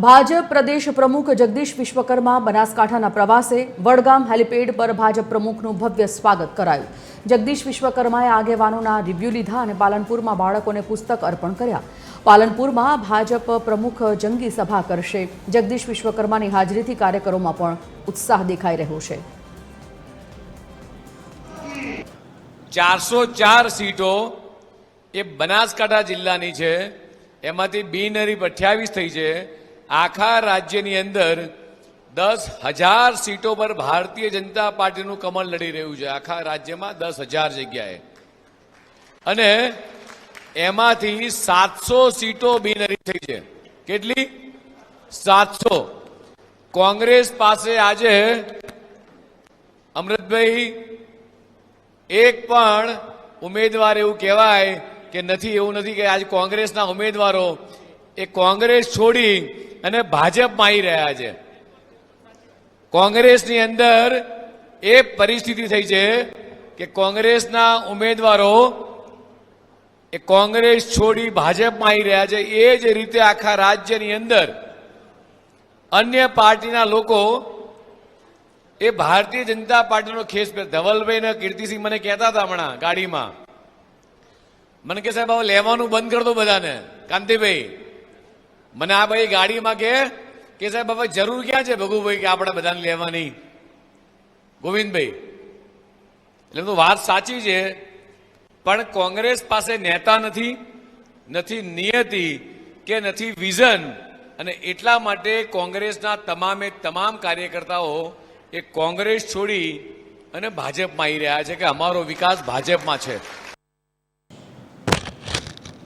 ભાજપ પ્રદેશ પ્રમુખ જગદીશ વિશ્વકર્મા બનાસકાંઠાના પ્રવાસે વડગામ હેલિપેડ પર ભાજપ પ્રમુખનું ભવ્ય સ્વાગત કરાયું। જગદીશ વિશ્વકર્માએ આગેવાનોના રિવ્યુ લીધા અને પાલનપુરમાં બાળકોને પુસ્તક અર્પણ કર્યા। પાલનપુરમાં ભાજપ પ્રમુખ જંગી સભા કરશે। જગદીશ વિશ્વકર્માની હાજરીથી કાર્યકરોમાં પણ ઉત્સાહ દેખાઈ રહ્યો છે। 404 सीटों એ બનાસકાંઠા જિલ્લાની છે, એમાંથી બિનહરીફ 28 થઈ છે। આખા રાજ્યની અંદર 10,000 સીટો પર ભારતીય જનતા પાર્ટીનું કમળ લડી રહ્યું છે। આખા રાજ્યમાં 10,000 જગ્યાએ, અને એમાંથી 700 સીટો બિનહરીફ થઈ છે। કેટલી? 700। કોંગ્રેસ પાસે આજે અમૃતભાઈ એક પણ ઉમેદવાર એવું કહેવાય કે નથી, એવું નથી કે આજ કોંગ્રેસના ઉમેદવારો એ કોંગ્રેસ છોડી અને ભાજપમાં આવી રહ્યા છે। કોંગ્રેસની અંદર એ પરિસ્થિતિ થઈ છે કે કોંગ્રેસના ઉમેદવારો એ કોંગ્રેસ છોડી ભાજપમાં આવી રહ્યા છે। એ જ રીતે આખા રાજ્યની અંદર અન્ય પાર્ટીના લોકો એ ભારતીય જનતા પાર્ટીનો ખેસ પહેર। ધવલભાઈ ને કીર્તિસિંહ મને કહેતા હતા હમણાં ગાડીમાં, મને કે સાહેબ હવે લેવાનું બંધ કરી દો બધાને। કાંતિભાઈ મને આ ભાઈ ગાડીમાં કે સાહેબ હવે જરૂર ક્યાં છે ભગુભાઈ કે આપણે બધાને લેવાની? ગોવિંદભાઈ, એટલે તો વાત સાચી છે, પણ કોંગ્રેસ પાસે નેતા નથી, નથી નિયતિ કે નથી વિઝન, અને એટલા માટે કોંગ્રેસના તમામે તમામ કાર્યકર્તાઓ એ કોંગ્રેસ છોડી અને ભાજપમાં આવી રહ્યા છે કે અમારો વિકાસ ભાજપમાં છે।